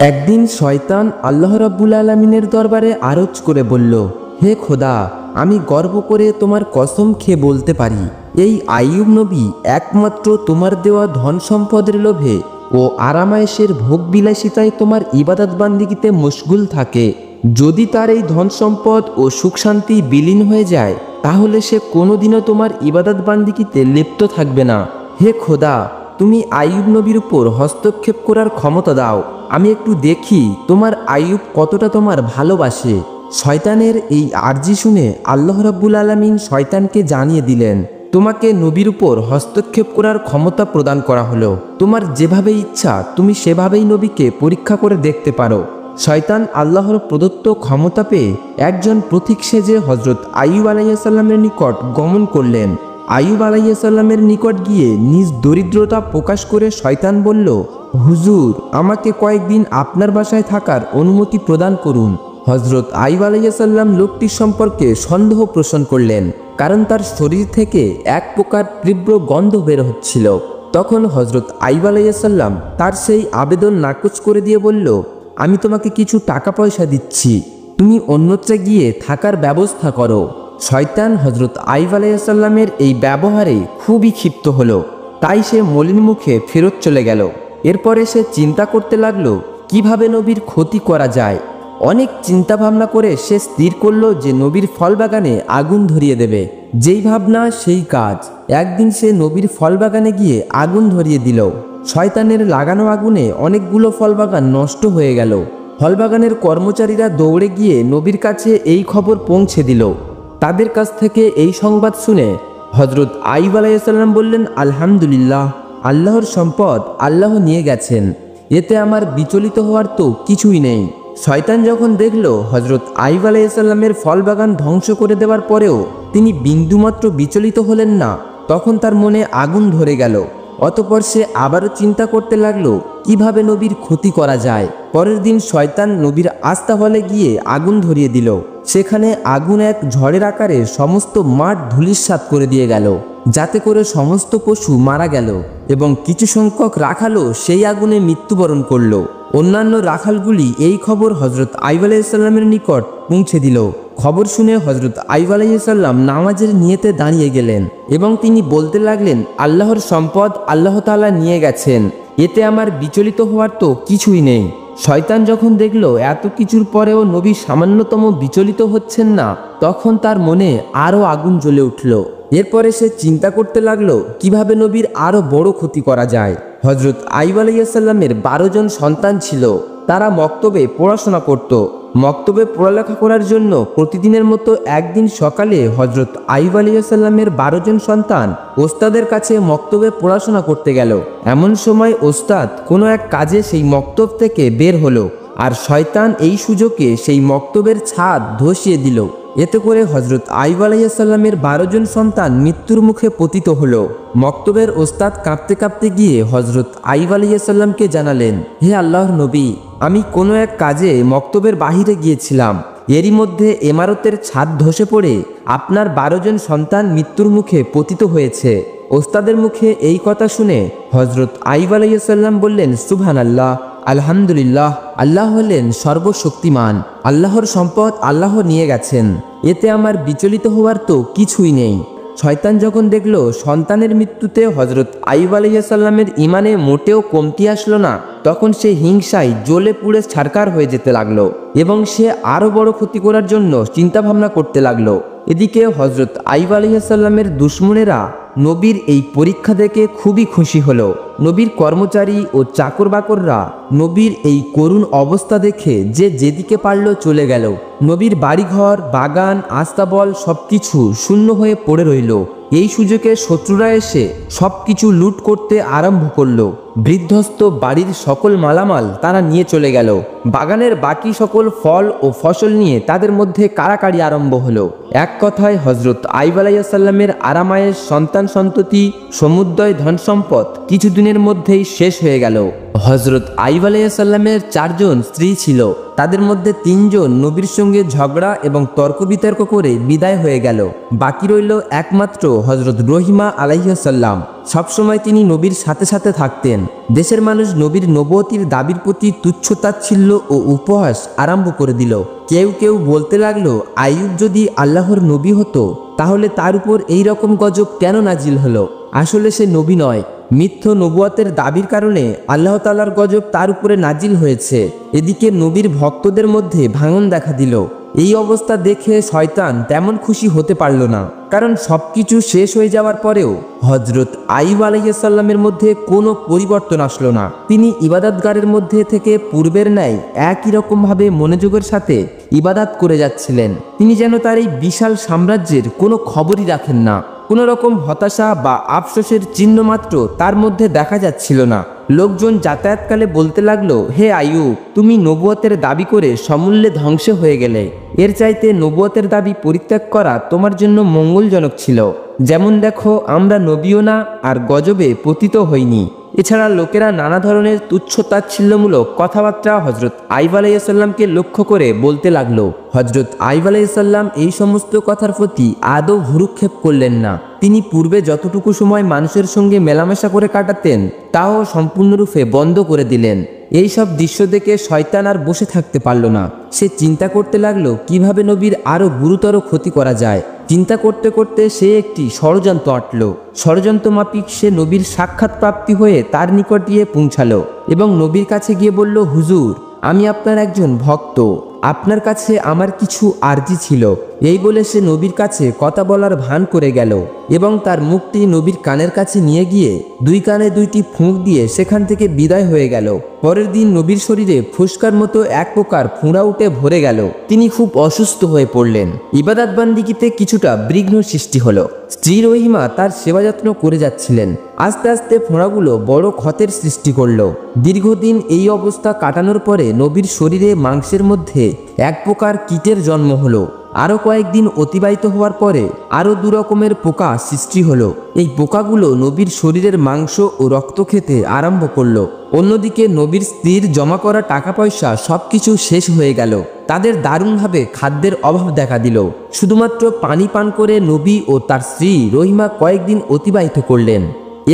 একদিন শয়তান আল্লাহ রাব্বুল আলামিনের দরবারে আরজ করে বলল, হে খোদা, আমি গর্ব করে তোমার কসম খেয়ে বলতে পারি, এই আইয়ুব নবী একমাত্র তোমার দেওয়া ধন সম্পদের লোভে ও আরামায়েশের ভোগ বিলাসিতায় তোমার ইবাদত বান্দিগিতে মশগুল থাকে। যদি তার এই ধন সম্পদ ও সুখ শান্তি বিলীন হয়ে যায়, তাহলে সে কোনোদিনও তোমার ইবাদত বান্দিগিতে লিপ্ত থাকবে না। হে খোদা, তুমি আইয়ুব নবীর উপর হস্তক্ষেপ করার ক্ষমতা দাও, আমি একটু দেখি তোমার আইয়ুব কতটা তোমার ভালোবাসে। শয়তানের এই আরজি শুনে আল্লাহ রাব্বুল আলামিন শয়তানকে জানিয়ে দিলেন, তোমাকে নবীর উপর হস্তক্ষেপ করার ক্ষমতা প্রদান করা হলো। তোমার যেভাবে ইচ্ছা তুমি সেভাবেই নবীকে পরীক্ষা করে দেখতে পারো। শয়তান আল্লাহর প্রদত্ত ক্ষমতা পেয়ে একজন প্রতীক সেজে হজরত আইয়ুব আলাইহিস সালামের নিকট গমন করলেন। আইয়ুব আলাইহিস সালামের নিকট গিয়ে নিজ দরিদ্রতা প্রকাশ করে শয়তান বলল, হুজুর, আমাকে কয়েকদিন আপনার বাসায় থাকার অনুমতি প্রদান করুন। হজরত আইয়ুব আলাইহিস সালাম লোকটির সম্পর্কে সন্দেহ পোষণ করলেন, কারণ তার শরীর থেকে এক প্রকার তীব্র গন্ধ বের হচ্ছিল। তখন হজরত আইয়ুব আলাইহিস সালাম তার সেই আবেদন নাকচ করে দিয়ে বলল, আমি তোমাকে কিছু টাকা পয়সা দিচ্ছি, তুমি অন্যত্র গিয়ে থাকার ব্যবস্থা করো। শয়তান হজরত আইয়ুব আলাইহিস সালামের এই ব্যবহারে খুবই ক্ষিপ্ত হলো, তাই সে মলিন মুখে ফেরত চলে গেল। এরপরে সে চিন্তা করতে লাগলো কিভাবে নবীর ক্ষতি করা যায়। অনেক চিন্তা ভাবনা করে সে স্থির করলো যে নবীর ফল বাগানে আগুন ধরিয়ে দেবে। যেই ভাবনা সেই কাজ। একদিন সে নবীর ফল বাগানে গিয়ে আগুন ধরিয়ে দিল। শয়তানের লাগানো আগুনে অনেকগুলো ফল বাগান নষ্ট হয়ে গেল। ফলবাগানের কর্মচারীরা দৌড়ে গিয়ে নবীর কাছে এই খবর পৌঁছে দিল। তাদের কাছ থেকে এই সংবাদ শুনে হজরত আইয়ুব আলাইহিস সালাম বললেন, আলহামদুলিল্লাহ, আল্লাহর সম্পদ আল্লাহ নিয়ে গেছেন, এতে আমার বিচলিত হওয়ার তো কিছুই নেই। শয়তান যখন দেখল হজরত আইয়ুব আলাইহিস সালামের ফল বাগান ধ্বংস করে দেওয়ার পরেও তিনি বিন্দুমাত্র বিচলিত হলেন না, তখন তার মনে আগুন ধরে গেল। অতঃপর সে আবারও চিন্তা করতে লাগলো কিভাবে নবীর ক্ষতি করা যায়। পরের দিন শয়তান নবীর আস্তাবলে গিয়ে আগুন ধরিয়ে দিল। সেখানে আগুন এক ঝড়ের আকারে সমস্ত মাঠ ধূলিসাৎ করে দিয়ে গেল, যাতে করে সমস্ত পশু মারা গেল এবং কিছু সংখ্যক রাখালও সেই আগুনে মৃত্যুবরণ করল। অন্যান্য রাখালগুলি এই খবর হজরত আইয়ুব আলাইহিস সালামের নিকট পৌঁছে দিল। খবর শুনে হজরত আইয়ুব আলাইহিস সালাম নামাজের নিয়তে দাঁড়িয়ে গেলেন এবং তিনি বলতে লাগলেন, আল্লাহর সম্পদ আল্লাহ তাআলা নিয়ে গেছেন, এতে আমার বিচলিত হওয়ার তো কিছুই নেই। শয়তান যখন দেখল এত কিছুর পরেও নবী সামান্যতম বিচলিত হচ্ছেন না, তখন তার মনে আরও আগুন জ্বলে উঠল। এরপরে সে চিন্তা করতে লাগলো কিভাবে নবীর আরও বড় ক্ষতি করা যায়। হজরত আইয়ুব আলাইহিস সালামের 12 জন সন্তান ছিল। তারা মক্তবে পড়াশোনা করত। মক্তবে পড়ালেখা করার জন্য প্রতিদিনের মতো একদিন সকালে হজরত আইয়ুব আলাইহিস সালামের 12 জন সন্তান ওস্তাদের কাছে মক্তবে পড়াশোনা করতে গেল। এমন সময় ওস্তাদ কোনো এক কাজে সেই মক্তব থেকে বের হলো, আর শয়তান এই সুযোগে সেই মক্তবের ছাদ ধসিয়ে দিল। এতে করে হজরত আইয়ুব আলাইহিস সালামের 12 জন সন্তান মৃত্যুর মুখে পতিত হলো। মক্তবের ওস্তাদ কাঁপতে কাঁপতে গিয়ে হজরত আইয়ুব আলাইহিস সালামকে জানালেন, হে আল্লাহর নবী, আমি কোনো এক কাজে মক্তবের বাহিরে গিয়েছিলাম, এরই মধ্যে ইমারতের ছাদ ধসে পড়ে আপনার 12 জন সন্তান মৃত্যুর মুখে পতিত হয়েছে। ওস্তাদের মুখে এই কথা শুনে হজরত আইয়ুব আলাইহিস সালাম বললেন, সুবহানাল্লাহ, আলহামদুলিল্লাহ, আল্লাহ হলেন সর্বশক্তিমান, আল্লাহর সম্পদ আল্লাহ নিয়ে গেছেন, এতে আমার বিচলিত হওয়ার তো কিছুই নেই। শয়তান যখন দেখল সন্তানের মৃত্যুতে হজরত আইয়ুব আলাইহিস সালামের ইমানে মোটেও কমতি আসলো না, তখন সে হিংসায় জ্বলে পুড়ে ছারখার হয়ে যেতে লাগলো এবং সে আরও বড় ক্ষতি করার জন্য চিন্তা ভাবনা করতে লাগলো। এদিকে হজরত আইয়ুব আলাইহিস সালামের দুশমনেরা নবীর এই পরীক্ষা দেখে খুবই খুশি হলো। নবীর কর্মচারী ও চাকর বাকররা নবীর এই করুণ অবস্থা দেখে যে যেদিকে পারল চলে গেল। নবীর বাড়িঘর, বাগান, আস্তাবল সবকিছু শূন্য হয়ে পড়ে রইল। এই সুযোগে শত্রুরা এসে সবকিছু লুট করতে আরম্ভ করলো। বিধ্বস্ত বাড়ির সকল মালামাল তারা নিয়ে চলে গেল। বাগানের বাকি সকল ফল ও ফসল নিয়ে তাদের মধ্যে কাড়াকাড়ি আরম্ভ হলো। এক কথায় হজরত আইয়ুব আলাইহিস সালামের আরামায়েশ সন্তান সন্ততি সমুদয় ধন সম্পদ কিছুদিনের মধ্যেই শেষ হয়ে গেল। হজরত আইয়ুব আলাইহিসসালামের 4 জন স্ত্রী ছিল। তাদের মধ্যে 3 জন নবীর সঙ্গে ঝগড়া এবং তর্ক বিতর্ক করে বিদায় হয়ে গেল। বাকি রইল একমাত্র হজরত রহিমা আলাইহিসসালাম। সবসময় তিনি নবীর সাথে সাথে থাকতেন। দেশের মানুষ নবীর নবুয়তির দাবির প্রতি তুচ্ছতাচ্ছিল্য ও উপহাস আরম্ভ করে দিল। কেউ কেউ বলতে লাগলো, আইয়ুব যদি আল্লাহর নবী হতো তাহলে তার উপর এই রকম গজব কেন নাজিল হলো? আসলে সে নবী নয়, মিথ্য নবুয়তের দাবির কারণে আল্লাহ তাআলার গজব তার উপরে নাজিল হয়েছে। এদিকে নবীর ভক্তদের মধ্যে ভাঙন দেখা দিল। এই অবস্থা দেখে শয়তান তেমন খুশি হতে পারল না, কারণ সবকিছু শেষ হয়ে যাওয়ার পরেও হজরত আইয়ুব আলাইহিসসালামের মধ্যে কোনো পরিবর্তন আসলো না। তিনি ইবাদতগারের মধ্যে থেকে পূর্বের ন্যায় একই রকমভাবে মনোযোগের সাথে ইবাদত করে যাচ্ছিলেন। তিনি যেন তার এই বিশাল সাম্রাজ্যের কোনো খবরই রাখেন না। কোনো রকম হতাশা বা আফসোসের চিহ্ন মাত্র তার মধ্যে দেখা যাচ্ছিল না। লোকজন যাতায়াতকালে বলতে লাগলো, হে আইয়ুব, তুমি নবুয়তের দাবি করে সমূল্যে ধ্বংস হয়ে গেলে। এর চাইতে নবুয়তের দাবি পরিত্যাগ করা তোমার জন্য মঙ্গলজনক ছিল। যেমন দেখো, আমরা নবীও না আর গজবে পতিত হইনি। এছাড়া লোকেরা নানা ধরনের তুচ্ছ তাচ্ছিল্যমূলক কথাবার্তা হজরত আইয়ুব আলাইহিসসালামকে লক্ষ্য করে বলতে লাগলো। হজরত আইয়ুব আলাইহিসসালাম এই সমস্ত কথার প্রতি আদৌ ভ্রুক্ষেপ করলেন না। তিনি পূর্বে যতটুকু সময় মানুষের সঙ্গে মেলামেশা করে কাটাতেন তাও সম্পূর্ণরূপে বন্ধ করে দিলেন। এই সব দৃশ্য দেখে শয়তান আর বসে থাকতে পারল না। সে চিন্তা করতে লাগলো কিভাবে নবীর আরো গুরুতর ক্ষতি করা যায়। চিন্তা করতে করতে সে একটি ষড়যন্ত্র আঁটল। ষড়যন্ত্র মাফিক সে নবীর সাক্ষাৎ প্রাপ্তি হয়ে তার নিকট গিয়ে পৌঁছালো এবং নবীর কাছে গিয়ে বলল, হুজুর, আমি আপনার একজন ভক্ত, আপনার কাছে আমার কিছু আরজি ছিল। এই বলে সে নবীর কাছে কথা বলার ভান করে গেল এবং তার মুখটি নবীর কানের কাছে নিয়ে গিয়ে 2 কানে 2টি ফুঁক দিয়ে সেখান থেকে বিদায় হয়ে গেল। পরের দিন নবীর শরীরে ফুসকার মতো এক প্রকার ফোঁড়া উঠে ভরে গেল। তিনি খুব অসুস্থ হয়ে পড়লেন। ইবাদত বান্দিগিতে কিছুটা বিঘ্ন সৃষ্টি হলো। স্ত্রী রহিমা তার সেবা যত্ন করে যাচ্ছিলেন। আস্তে আস্তে ফোঁড়াগুলো বড় ক্ষতের সৃষ্টি করলো। দীর্ঘদিন এই অবস্থা কাটানোর পরে নবীর শরীরে মাংসের মধ্যে এক প্রকার কীটের জন্ম হলো। আরও কয়েকদিন অতিবাহিত হওয়ার পরে আরও 2 রকমের পোকা সৃষ্টি হলো। এই পোকাগুলো নবীর শরীরের মাংস ও রক্ত খেতে আরম্ভ করলো। অন্যদিকে নবীর স্ত্রীর জমা করা টাকা পয়সা সবকিছু শেষ হয়ে গেল। তাদের দারুণভাবে খাদ্যের অভাব দেখা দিল। শুধুমাত্র পানি পান করে নবী ও তার স্ত্রী রহিমা কয়েকদিন অতিবাহিত করলেন।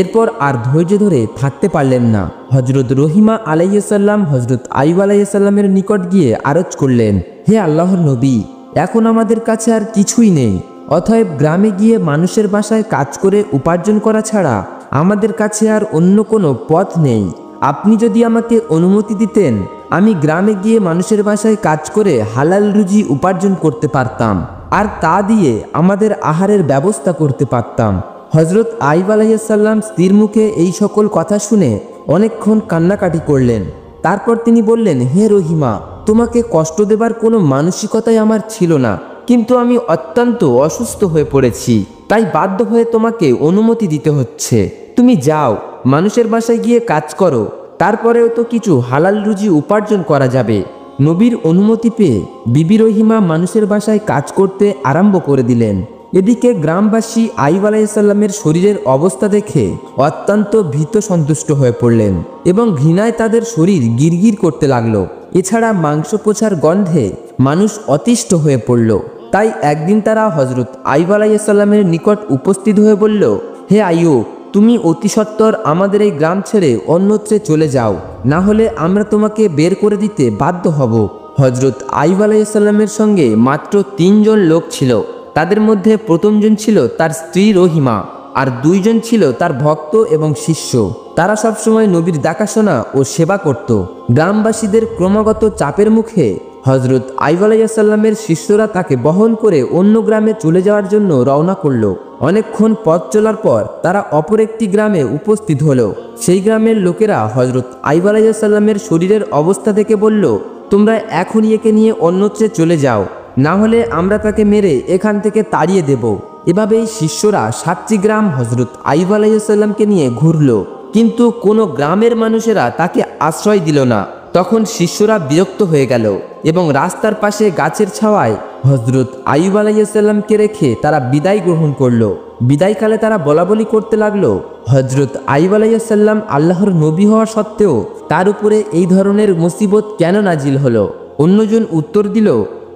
এরপর আর ধৈর্য ধরে থাকতে পারলেন না। হজরত রহিমা আলাইহিসসালাম হজরত আইয়ুব আলাইহিসসালামের নিকট গিয়ে আরজ করলেন, হে আল্লাহর নবী, এখন আমাদের কাছে আর কিছুই নেই। অতএব গ্রামে গিয়ে মানুষের বাসায় কাজ করে উপার্জন করা ছাড়া আমাদের কাছে আর অন্য কোনো পথ নেই। আপনি যদি আমাকে অনুমতি দিতেন, আমি গ্রামে গিয়ে মানুষের বাসায় কাজ করে হালাল রুজি উপার্জন করতে পারতাম, আর তা দিয়ে আমাদের আহারের ব্যবস্থা করতে পারতাম। হজরত আইয়ুব আলাইহিসসালাম স্ত্রীর মুখে এই সকল কথা শুনে অনেকক্ষণ কান্নাকাটি করলেন। তারপর তিনি বললেন, হে রহিমা, তোমাকে কষ্ট দেবার কোনো মানসিকতাই আমার ছিল না, কিন্তু আমি অত্যন্ত অসুস্থ হয়ে পড়েছি, তাই বাধ্য হয়ে তোমাকে অনুমতি দিতে হচ্ছে। তুমি যাও, মানুষের বাসায় গিয়ে কাজ করো, তারপরেও তো কিছু হালাল রুজি উপার্জন করা যাবে। নবীর অনুমতি পেয়ে বিবি রহিমা মানুষের বাসায় কাজ করতে আরম্ভ করে দিলেন। এদিকে গ্রামবাসী আইয়ুব আলাইহিসসালামের শরীরের অবস্থা দেখে অত্যন্ত ভীত সন্তুষ্ট হয়ে পড়লেন এবং ঘৃণায় তাদের শরীর গিরগির করতে লাগলো। এছাড়া মাংস পোছার গন্ধে মানুষ অতিষ্ঠ হয়ে পড়ল। তাই একদিন তারা হজরত আইয়ুব আলাইহিসসালামের নিকট উপস্থিত হয়ে বলল, হে আইয়ুব, তুমি অতি সত্বর আমাদের এই গ্রাম ছেড়ে অন্যত্রে চলে যাও, না হলে আমরা তোমাকে বের করে দিতে বাধ্য হব। হজরত আইয়ুব আলাইহিসসালামের সঙ্গে মাত্র 3 জন লোক ছিল। তাদের মধ্যে প্রথমজন ছিল তার স্ত্রী রহিমা, আর 2 জন ছিল তার ভক্ত এবং শিষ্য। তারা সবসময় নবীর দেখাশোনা ও সেবা করত। গ্রামবাসীদের ক্রমাগত চাপের মুখে হজরত আইয়ুব আলাইহিসসালামের শিষ্যরা তাকে বহন করে অন্য গ্রামে চলে যাওয়ার জন্য রওনা করল। অনেকক্ষণ পথ চলার পর তারা অপর একটি গ্রামে উপস্থিত হলো। সেই গ্রামের লোকেরা হজরত আইয়ুব আলাইহিসসালামের শরীরের অবস্থা দেখে বলল, তোমরা এখনই একে নিয়ে অন্যত্রে চলে যাও, না হলে আমরা তাকে মেরে এখান থেকে তাড়িয়ে দেব। এভাবেই শিষ্যরা 7টি গ্রাম হজরত আইয়ুব আলাইহিসসালামকে নিয়ে ঘুরল, কিন্তু কোনো গ্রামের মানুষেরা তাকে আশ্রয় দিল না। তখন শিষ্যরা বিরক্ত হয়ে গেল এবং রাস্তার পাশে গাছের ছাওয়ায় হজরত আইয়ুব আলাইহিসসালামকে রেখে তারা বিদায় গ্রহণ করল। বিদায়কালে তারা বলাবলি করতে লাগলো, হজরত আইয়ুব আলাইহিসসালাম আল্লাহর নবী হওয়া সত্ত্বেও তার উপরে এই ধরনের মুসিবত কেন নাজিল হলো? অন্যজন উত্তর দিল,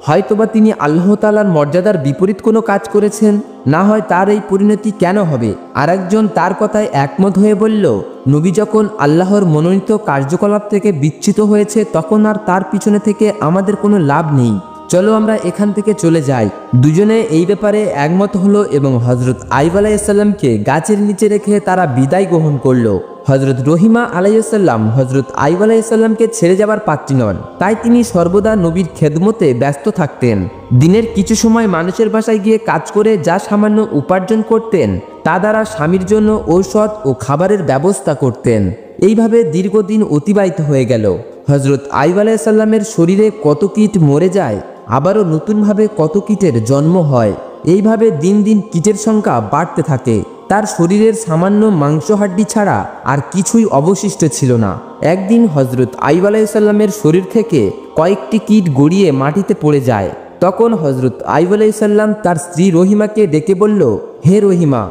হয়তোবা তিনি আল্লাহ তাআলার মর্যাদার বিপরীত কোনো কাজ করেছেন, না হয় তার এই পরিণতি কেন হবে। আর একজন তার কথায় একমত হয়ে বলল, নবী যখন আল্লাহর মনোনীত কার্যকলাপ থেকে বিচ্যুত হয়েছে তখন আর তার পিছনে থেকে আমাদের কোনো লাভ নেই, চলো আমরা এখান থেকে চলে যাই। দুজনে এই ব্যাপারে একমত হলো এবং হজরত আইয়ুব আলাইহিসসালামকে গাছের নিচে রেখে তারা বিদায় গ্রহণ করলো। হজরত রহিমা আলাইহিসসালাম হজরত আইয়ুব আলাইহিসসালামকে ছেড়ে যাবার পাত্রী নন, তাই তিনি সর্বদা নবীর খেদমতে ব্যস্ত থাকতেন। দিনের কিছু সময় মানুষের বাসায় গিয়ে কাজ করে যা সামান্য উপার্জন করতেন তা দ্বারা স্বামীর জন্য ঔষধ ও খাবারের ব্যবস্থা করতেন। এইভাবে দীর্ঘদিন অতিবাহিত হয়ে গেল। হজরত আইয়ুব আলাইহিসসালামের শরীরে কত কীট মরে যায়, আবারও নতুনভাবে কত কীটের জন্ম হয়। এইভাবে দিন দিন কীটের সংখ্যা বাড়তে থাকে। তার শরীরের সামান্য মাংসহাড্ডি ছাড়া আর কিছুই অবশিষ্ট ছিল না। একদিন হজরত আইয়ুব আলাইহিসসালামের শরীর থেকে কয়েকটি কীট গড়িয়ে মাটিতে পড়ে যায়। তখন হজরত আইয়ুব আলাইহিসসালাম তার স্ত্রী রহিমাকে ডেকে বলল, হে রহিমা,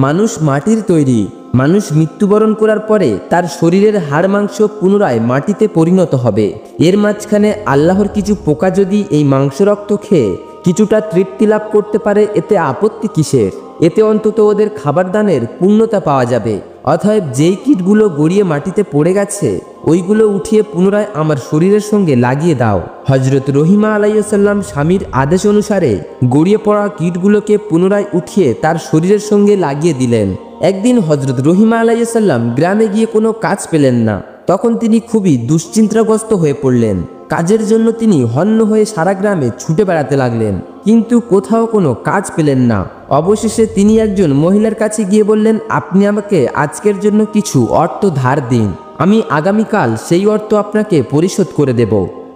মানুষ মাটির তৈরি, মানুষ মৃত্যুবরণ করার পরে তার শরীরের হাড় মাংস পুনরায় মাটিতে পরিণত হবে। এর মাঝখানে আল্লাহর কিছু পোকা যদি এই মাংস রক্ত খেয়ে কিছুটা তৃপ্তি লাভ করতে পারে, এতে আপত্তি কিসের? এতে অন্তত ওদের খাবার দানের পূর্ণতা পাওয়া যাবে। অতএব যেই কীটগুলো গড়িয়ে মাটিতে পড়ে গেছে ওইগুলো উঠিয়ে পুনরায় আমার শরীরের সঙ্গে লাগিয়ে দাও। হজরত রহিমা আলাইহিসসালাম স্বামীর আদেশ অনুসারে গড়িয়ে পড়া কীটগুলোকে পুনরায় উঠিয়ে তার শরীরের সঙ্গে লাগিয়ে দিলেন। একদিন হজরত রহিমা আলাইহিসসালাম গ্রামে গিয়ে কোনো কাজ পেলেন না। তখন তিনি খুবই দুশ্চিন্তাগ্রস্ত হয়ে পড়লেন। কাজের জন্য তিনি হন্য হয়ে সারা গ্রামে ছুটে বেড়াতে লাগলেন, কিন্তু কোথাও কোনো কাজ পেলেন না। অবশেষে তিনি একজন মহিলার কাছে গিয়ে বললেন, আপনি আমাকে আজকের জন্য কিছু অর্থ ধার দিন, আমি আগামীকাল সেই অর্থ আপনাকে পরিশোধ করে দেব।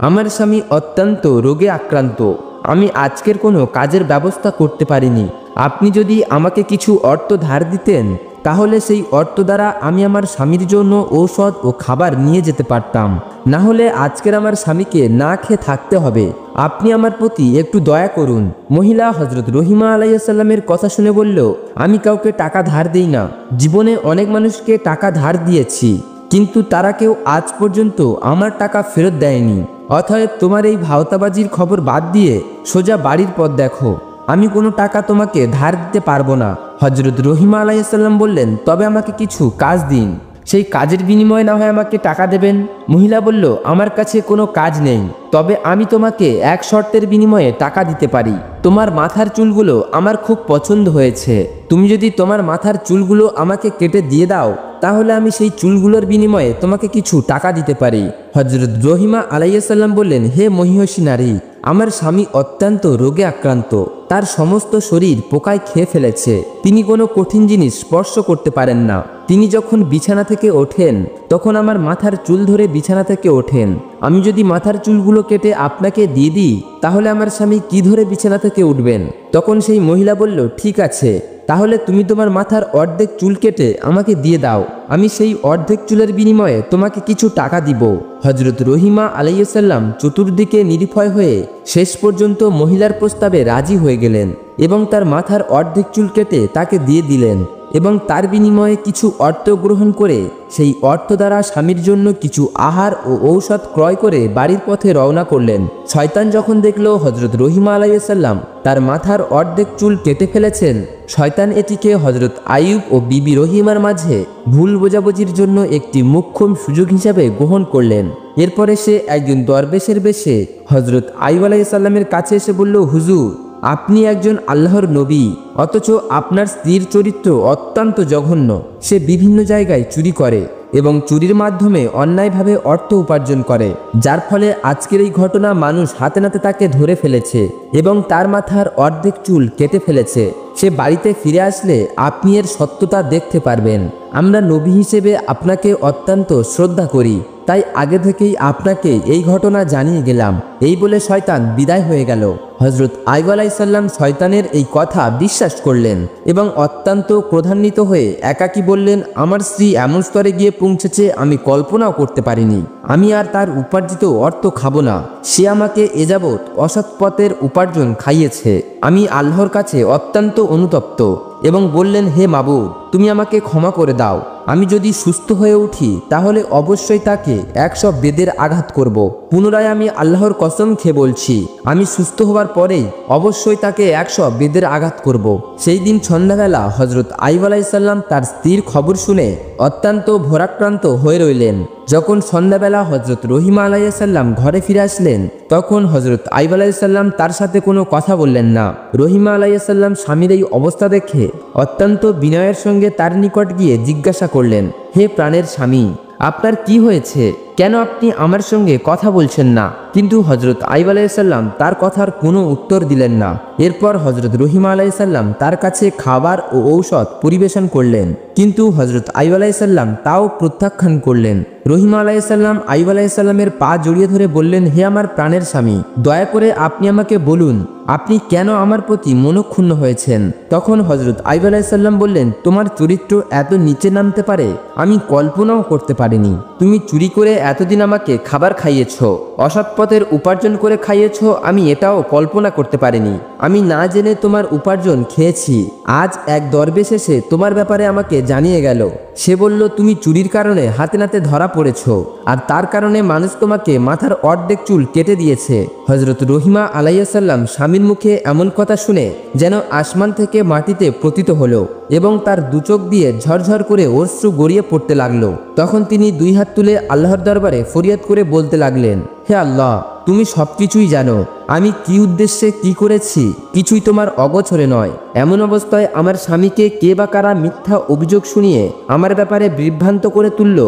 আমার স্বামী অত্যন্ত রোগে আক্রান্ত, আমি আজকের কোনো কাজের ব্যবস্থা করতে পারিনি। আপনি যদি আমাকে কিছু অর্থ ধার দিতেন তাহলে সেই অর্থ দ্বারা আমি আমার স্বামীর জন্য ঔষধ ও খাবার নিয়ে যেতে পারতাম, না হলে আজকের আমার স্বামীকে না খেয়ে থাকতে হবে। আপনি আমার প্রতি একটু দয়া করুন। মহিলা হজরত রহিমা আলাইহিসসালামের কথা শুনে বলল, আমি কাউকে টাকা ধার দিই না। জীবনে অনেক মানুষকে টাকা ধার দিয়েছি, কিন্তু তারা কেউ আজ পর্যন্ত আমার টাকা ফেরত দেয়নি। অতএব তোমার এই ভাওতাবাজির খবর বাদ দিয়ে সোজা বাড়ির পথ দেখো, আমি কোনো টাকা তোমাকে ধার দিতে পারবো না। হজরত রহিমা আলাইহিসসালাম বললেন, তবে আমাকে কিছু কাজ দিন, সেই কাজের বিনিময়ে না হয় আমাকে টাকা দেবেন। মহিলা বলল, আমার কাছে কোনো কাজ নেই, তবে আমি তোমাকে এক শর্তের বিনিময়ে টাকা দিতে পারি। তোমার মাথার চুলগুলো আমার খুব পছন্দ হয়েছে, তুমি যদি তোমার মাথার চুলগুলো আমাকে কেটে দিয়ে দাও তাহলে আমি সেই চুলগুলোর বিনিময়ে তোমাকে কিছু টাকা দিতে পারি। হজরত রহিমা আলাইহিসসালাম বললেন, হে মহিষী নারী, আমার স্বামী অত্যন্ত রোগে আক্রান্ত, তার সমস্ত শরীর পোকায় খেয়ে ফেলেছে, তিনি কোনো কঠিন জিনিস স্পর্শ করতে পারেন না। তিনি যখন বিছানা থেকে ওঠেন তখন আমার মাথার চুল ধরে বিছানা থেকে ওঠেন। আমি যদি মাথার চুলগুলো কেটে আপনাকে দিয়ে দিই তাহলে আমার স্বামী কি ধরে বিছানা থেকে উঠবেন? তখন সেই মহিলা বলল, ঠিক আছে, তাহলে তুমি তোমার মাথার অর্ধেক চুল কেটে আমাকে দিয়ে দাও, আমি সেই অর্ধেক চুলের বিনিময়ে তোমাকে কিছু টাকা দিব। হজরত রহিমা আলাইহিসসালাম চতুর্দিকে নিরুপায় হয়ে শেষ পর্যন্ত মহিলার প্রস্তাবে রাজি হয়ে গেলেন এবং তার মাথার অর্ধেক চুল কেটে তাকে দিয়ে দিলেন এবং তার বিনিময়ে কিছু অর্থ গ্রহণ করে সেই অর্থ দ্বারা স্বামীর জন্য কিছু আহার ও ঔষধ ক্রয় করে বাড়ির পথে রওনা করলেন। শয়তান যখন দেখল হজরত রহিমা আলাইহিসসালাম তার মাথার অর্ধেক চুল কেটে ফেলেছেন, শয়তান এটিকে হজরত আইয়ুব ও বিবি রহিমার মাঝে ভুল বোঝাবুঝির জন্য একটি মোক্ষম সুযোগ হিসাবে গ্রহণ করলেন। এরপরে সে একজন দরবেশের বেশে হজরত আইয়ুব আলাইহিসসালামের কাছে এসে বলল, হুজুর, আপনি একজন আল্লাহর নবী, অথচ আপনার স্ত্রীর চরিত্র অত্যন্ত জঘন্য। সে বিভিন্ন জায়গায় চুরি করে এবং চুরির মাধ্যমে অন্যায়ভাবে অর্থ উপার্জন করে, যার ফলে আজকের এই ঘটনা মানুষ হাতে নাতে তাকে ধরে ফেলেছে এবং তার মাথার অর্ধেক চুল কেটে ফেলেছে। সে বাড়িতে ফিরে আসলে আপনি এর সত্যতা দেখতে পারবেন। আমরা নবী হিসেবে আপনাকে অত্যন্ত শ্রদ্ধা করি, তাই আগে থেকেই আপনাকে এই ঘটনা জানিয়ে গেলাম। এই বলে শয়তান বিদায় হয়ে গেল। হজরত আইয়ুব আলাইহিসসালাম শয়তানের এই কথা বিশ্বাস করলেন এবং অত্যন্ত ক্রোধান্বিত হয়ে একাকী বললেন, আমার স্ত্রী এমন স্তরে গিয়ে পৌঁছেছে আমি কল্পনাও করতে পারিনি। আমি আর তার উপার্জিত অর্থ খাবো না। সে আমাকে এ যাবৎ অসৎ পথের উপার্জন খাইয়েছে। আমি আল্লাহর কাছে অত্যন্ত অনুতপ্ত। এবং বললেন, হে মাবুদ, তুমি আমাকে ক্ষমা করে দাও। আমি যদি সুস্থ হয়ে উঠি তাহলে অবশ্যই তাকে 100 বেদের আঘাত করব। পুনরায় আমি আল্লাহর কসম খেয়ে বলছি, আমি সুস্থ হওয়ার পরেই অবশ্যই তাকে 100 বেদের আঘাত করব। সেই দিন সন্ধ্যাবেলা হজরত আইয়ুব আলাইহিসসালাম তার স্ত্রীর খবর শুনে অত্যন্ত ভোরাক্রান্ত হয়ে রইলেন। যখন সন্ধ্যাবেলা হজরত রহিমা আলাইহিসসালাম ঘরে ফিরে আসলেন, তখন হজরত আইয়ুব আলাইহিসসালাম তার সাথে কোনো কথা বললেন না। রহিমা আলাইহিসসালাম স্বামীর এই অবস্থা দেখে অত্যন্ত বিনয়ের সঙ্গে তার নিকট গিয়ে জিজ্ঞাসা করলেন, হে প্রাণের স্বামী, আপনার কি হয়েছে? কেন আপনি আমার সঙ্গে কথা বলছেন না? কিন্তু হজরত আইয়ুব আলাইহিসসালাম তার কথার কোনো উত্তর দিলেন না। এরপর হজরত রহিমা আলাইহিসসালাম তার কাছে খাবার ও ঔষধ পরিবেশন করলেন, কিন্তু হজরত আইয়ুব আলাইহিসসালাম তাও প্রত্যাখ্যান করলেন। রহিমা আলাইহিসসালাম আইয়ুব আলাইহিসসালামের পা জড়িয়ে ধরে বললেন, হে আমার প্রাণের স্বামী, দয়া করে আপনি আমাকে বলুন, আপনি কেন আমার প্রতি মনক্ষুণ্ণ হয়েছেন? তখন হজরত আইয়ুব আলাইহিসসালাম বললেন, তোমার চরিত্র এত নিচে নামতে পারে আমি কল্পনাও করতে পারিনি। তুমি চুরি করে এতদিন আমাকে খাবার খাইয়েছ, অসৎ পথের উপার্জন করে খাইয়েছ, আমি এটাও কল্পনা করতে পারিনি। আমি না জেনে তোমার উপার্জন খেয়েছি। আজ এক দরবেশ এসে তোমার ব্যাপারে আমাকে জানিয়ে গেল। সে বলল, তুমি চুরির কারণে হাতে নাতে ধরা পড়েছ, আর তার কারণে মানুষ তোমাকে মাথার অর্ধেক চুল কেটে দিয়েছে। হজরত রহিমা আলাইহিসসালাম স্বামীর মুখে এমন কথা শুনে যেন আসমান থেকে মাটিতে পতিত হলো এবং তার দুচোখ দিয়ে ঝরঝর করে অশ্রু গড়িয়ে পড়তে লাগলো। তখন তিনি 2 হাত তুলে আল্লাহর দরবারে ফরিয়াদ করে বলতে লাগলেন, হে আল্লাহ, তুমি সবকিছুই জানো। আমি কি উদ্দেশ্যে কি করেছি কিছুই তোমার অগোচরে নয়। এমন অবস্থায় আমার স্বামীকে কে বা কারা মিথ্যা অভিযোগ শুনিয়ে আমার ব্যাপারে বিভ্রান্ত করে তুলল,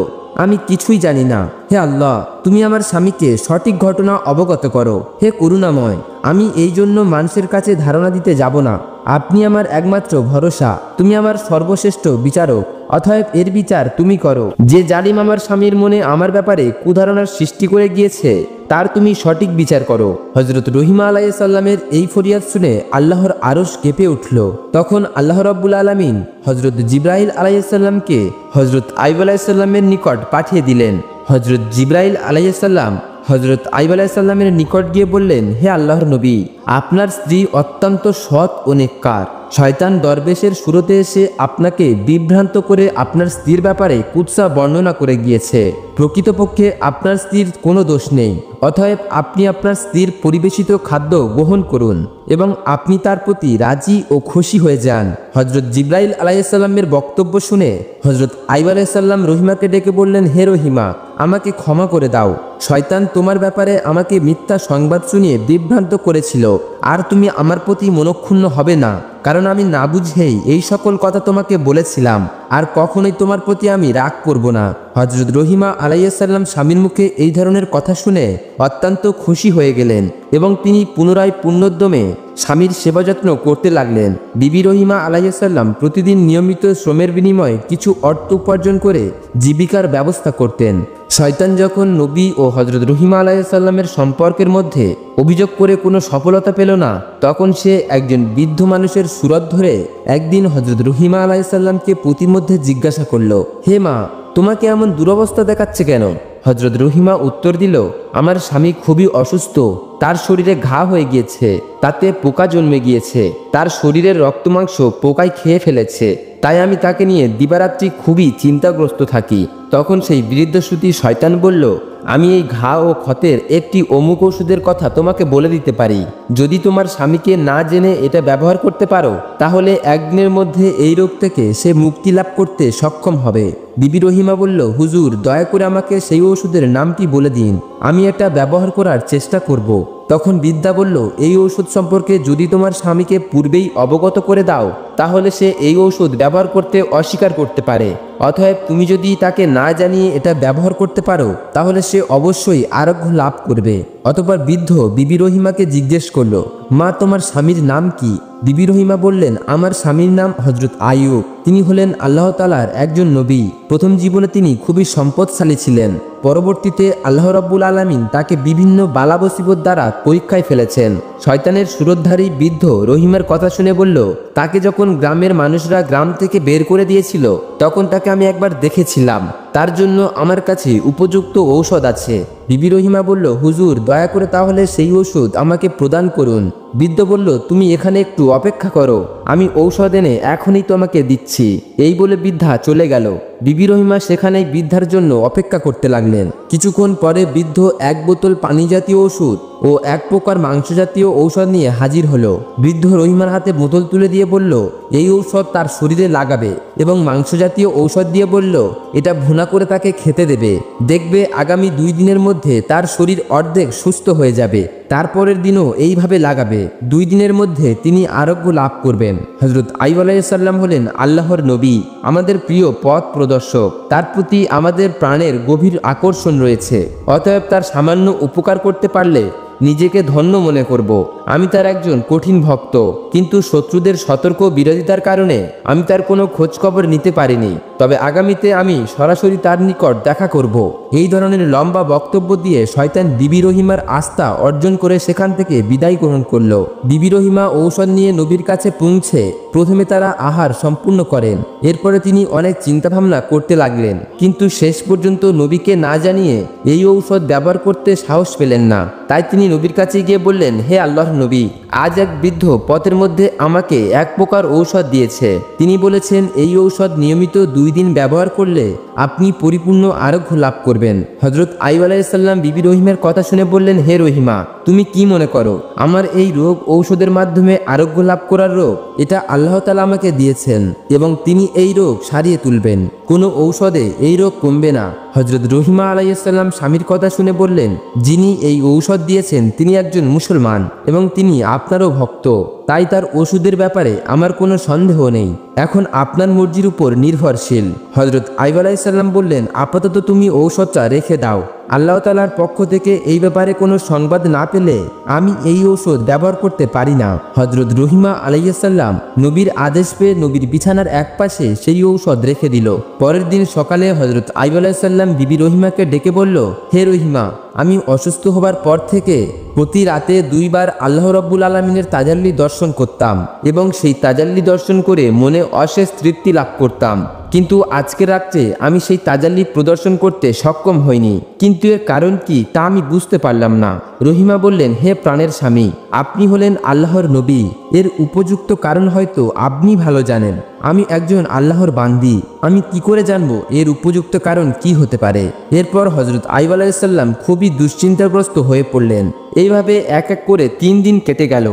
আমি কিছুই জানি না। হে আল্লাহ, তুমি আমার স্বামীকে সঠিক ঘটনা অবগত করো। হে করুণাময়, আমি এই জন্য মানুষের কাছে ধারণা দিতে যাব না। আপনি আমার একমাত্র ভরসা, তুমি আমার সর্বশ্রেষ্ঠ বিচারক, অতএব এর বিচার তুমি করো। যে জালিম আমার স্বামীর মনে আমার ব্যাপারে কুধারণার সৃষ্টি করে গিয়েছে তার তুমি সঠিক বিচার করো। হজরত রহিমা আলাইহিসসালামের এই ফরিয়াদ শুনে আল্লাহর আরশ কেঁপে উঠল। তখন আল্লাহ রাব্বুল আলামিন হজরত জিবরাইল আলাইহিসসালামকে হজরত আইয়ুব আলাইহিসসালামের নিকট পাঠিয়ে দিলেন। হজরত জিবরাইল আলাইহিসসালাম হজরত আইয়ুব আলাইহিসসালামের নিকট গিয়ে বললেন, হে আল্লাহর নবী, আপনার স্ত্রী অত্যন্ত সৎ ও নেককার। শয়তান দরবেশের শুরুতে এসে আপনাকে বিভ্রান্ত করে আপনার স্ত্রীর ব্যাপারে কুৎসা বর্ণনা করে গিয়েছে। প্রকৃতপক্ষে আপনার স্ত্রীর কোনো দোষ নেই। অতএব আপনি আপনার স্ত্রীর পরিবেশিত খাদ্য গ্রহণ করুন এবং আপনি তার প্রতি রাজি ও খুশি হয়ে যান। হজরত জিবরাইল আলাইহিসসালামের বক্তব্য শুনে হজরত আইয়ুব আলাইহিসসালাম রহিমাকে ডেকে বললেন, হে রহিমা, আমাকে ক্ষমা করে দাও। শয়তান তোমার ব্যাপারে আমাকে মিথ্যা সংবাদ শুনিয়ে বিভ্রান্ত করেছিল। আর তুমি আমার প্রতি মনক্ষুণ্ণ হবে না, কারণ আমি না বুঝেই এই সকল কথা তোমাকে বলেছিলাম। আর কখনোই তোমার প্রতি আমি রাগ করব না। হজরত রহিমা আলাইহিসসালাম স্বামীর মুখে এই ধরনের কথা শুনে অত্যন্ত খুশি হয়ে গেলেন এবং তিনি পুনরায় পুণ্যোদ্যমে স্বামীর সেবা যত্ন করতে লাগলেন। বিবি রহিমা আলাইহিসসালাম প্রতিদিন নিয়মিত শ্রমের বিনিময়ে কিছু অর্থ উপার্জন করে জীবিকার ব্যবস্থা করতেন। শয়তান যখন নবী ও হজরত রহিমা আলাইহিসসালামের সম্পর্কের মধ্যে অভিযোগ করে কোনো সফলতা পেল না, তখন সে একজন বৃদ্ধ মানুষের সুরত ধরে একদিন হজরত রহিমা আলাইহিসসালামকে প্রতিমধ্যে জিজ্ঞাসা করল, হে মা, তোমাকে এমন দুরবস্থা দেখাচ্ছে কেন? হজরত রহিমা উত্তর দিল, আমার স্বামী খুবই অসুস্থ। তার শরীরে ঘা হয়ে গিয়েছে, তাতে পোকা জন্মে গিয়েছে, তার শরীরের রক্তমাংস পোকায় খেয়ে ফেলেছে, তাই আমি তাকে নিয়ে দিবারাত্রি খুবই চিন্তাগ্রস্ত থাকি। তখন সেই বৃদ্ধশ্রুতি শয়তান বলল, আমি এই ঘা ও ক্ষতের একটি অমুক ওষুধের কথা তোমাকে বলে দিতে পারি। যদি তোমার স্বামীকে না জেনে এটা ব্যবহার করতে পারো, তাহলে একদিনের মধ্যে এই রোগ থেকে সে মুক্তি লাভ করতে সক্ষম হবে। বিবি রহিমা বলল, হুজুর, দয়া করে আমাকে সেই ওষুধের নামটি বলে দিন, আমি এটা ব্যবহার করার চেষ্টা করব। তখন বৃদ্ধা বলল, এই ঔষধ সম্পর্কে যদি তোমার স্বামীকে পূর্বেই অবগত করে দাও, তাহলে সে এই ঔষধ ব্যবহার করতে অস্বীকার করতে পারে। অতএব তুমি যদি তাকে না জানিয়ে এটা ব্যবহার করতে পারো, তাহলে সে অবশ্যই আরোগ্য লাভ করবে। অতঃপর বৃদ্ধ বিবি রহিমাকে জিজ্ঞেস করল, মা, তোমার স্বামীর নাম কি? বিবি রহিমা বললেন, আমার স্বামীর নাম হজরত আইয়ুব। তিনি হলেন আল্লাহ তাআলার একজন নবী। প্রথম জীবনে তিনি খুবই সম্পদশালী ছিলেন। পরবর্তীতে আল্লাহ রাব্বুল আলামিন তাকে বিভিন্ন বালা মুসিবত দ্বারা পরীক্ষায় ফেলেছেন। শয়তানের সুরতধারী বৃদ্ধ রহিমার কথা শুনে বলল, তাকে যখন গ্রামের মানুষরা গ্রাম থেকে বের করে দিয়েছিল, তখন তাকে আমি একবার দেখেছিলাম। তার জন্য আমার কাছে উপযুক্ত ঔষধ আছে। বিবি রহিমা বলল, হুজুর দয়া করে তাহলে সেই ওষুধ আমাকে প্রদান করুন। বৃদ্ধ বলল, তুমি এখানে একটু অপেক্ষা করো, আমি ঔষধ এনে এখনই তোমাকে দিচ্ছি। এই বলে বৃদ্ধা চলে গেল। বিবি রহিমা সেখানেই বৃদ্ধার জন্য অপেক্ষা করতে লাগলেন। কিছুক্ষণ পরে বৃদ্ধ এক বোতল পানি জাতীয় ওষুধ ও এক প্রকার মাংস জাতীয় ঔষধ নিয়ে হাজির হলো। বৃদ্ধ রহিমার হাতে বোতল তুলে দিয়ে বলল, এই ঔষধ তার শরীরে লাগাবে এবং মাংস জাতীয় ঔষধ দিয়ে বলল, এটা ভুনা করে তাকে খেতে দেবে। দেখবে আগামী 2 দিনের মধ্যে তার শরীর অর্ধেক সুস্থ হয়ে যাবে। তারপরের দিনও এইভাবে লাগাবে। 2 দিনের মধ্যে তিনি আরোগ্য লাভ করবেন। হযরত আইয়ুব আলাইহিস সালাম হলেন আল্লাহর নবী, আমাদের প্রিয় পথ প্রদর্শক। তার প্রতি আমাদের প্রাণের গভীর আকর্ষণ রয়েছে। অতএব তার সামান্য উপকার করতে পারলে নিজেকে ধন্য মনে করব। আমি তার একজন কঠিন ভক্ত, কিন্তু শত্রুদের সতর্ক বিরোধিতার কারণে আমি তার কোনো খোঁজ খবর নিতে পারিনি। তবে আগামীতে আমি সরাসরি তার নিকট দেখা করব। এই ধরনের লম্বা বক্তব্য দিয়ে শয়তান বিবি রহিমার আস্থা অর্জন করে সেখান থেকে বিদায় গ্রহণ করল। বিবি রহিমা ঔষধ নিয়ে নবীর কাছে পৌঁছে প্রথমে তারা আহার সম্পূর্ণ করেন। এরপরে তিনি অনেক চিন্তাভাবনা করতে লাগলেন, কিন্তু শেষ পর্যন্ত নবীকে না জানিয়ে এই ঔষধ ব্যবহার করতে সাহস পেলেন না। তাই তিনি নবীর কাছে গিয়ে বললেন, হে আল্লাহর নবী, আজ এক বৃদ্ধ পথের মধ্যে আমাকে এক প্রকার ঔষধ দিয়েছে। তিনি বলেছেন, এই ঔষধ নিয়মিত 2 দিন ব্যবহার করলে আপনি পরিপূর্ণ আরোগ্য লাভ করবেন। হযরত আইয়ুব আলাইহিস সালাম বিবি রহিমের কথা শুনে বললেন, হে রহিমা, তুমি কি মনে করো আমার এই রোগ ঔষধের মাধ্যমে আরোগ্য লাভ করার রোগ? এটা আল্লাহ তাআলা আমাকে দিয়েছেন এবং তিনি এই রোগ সারিয়ে তুলবেন। কোনো ঔষধে এই রোগ কমবে না। হযরত রহিমা আলাইহিস সালাম স্বামীর কথা শুনে বললেন, যিনি এই ঔষধ দিয়েছেন তিনি একজন মুসলমান এবং তিনি আপনারও ভক্ত, তাই তার ওষুধের ব্যাপারে আমার কোনো সন্দেহ নেই। এখন আপনার মর্জির উপর নির্ভরশীল। হযরত আইয়ুব আলাইহিস সালাম বললেন, আপাতত তুমি ঔষধটা রেখে দাও। আল্লাহ তাআলার পক্ষ থেকে এই ব্যাপারে কোনো সংবাদ না পেলে আমি এই ঔষধ ব্যবহার করতে পারি না। হযরত রহিমা আলাইহিস সালাম নবীর আদেশ পেয়ে নবীর বিছানার একপাশে সেই ঔষধ রেখে দিল। পরের দিন সকালে হযরত আইয়ুব আলাইহিস সালাম বিবি রহিমাকে ডেকে বলল, হে রহিমা, আমি অসুস্থ হবার পর থেকে প্রতি রাতে 2 বার আল্লাহ রাব্বুল আলামিনের তাজাল্লি দর্শন করতাম এবং সেই তাজাল্লি দর্শন করে মনে অশেষ তৃপ্তি লাভ করতাম। কিন্তু আজকে রাত্রে আমি সেই তাজাল্লি প্রদর্শন করতে সক্ষম হইনি। কিন্তু এর কারণ কি তা আমি বুঝতে পারলাম না। রহিমা বললেন, হে প্রাণের স্বামী, আপনি হলেন আল্লাহর নবী, এর উপযুক্ত কারণ হয়তো আপনি ভালো জানেন। আমি একজন আল্লাহর বান্দি, আমি কি করে জানবো এর উপযুক্ত কারণ কি হতে পারে? এরপর হযরত আইয়ুব আলাইহিস সালাম খুবই দুশ্চিন্তাগ্রস্ত হয়ে পড়লেন। এইভাবে এক এক করে 3 দিন কেটে গেল।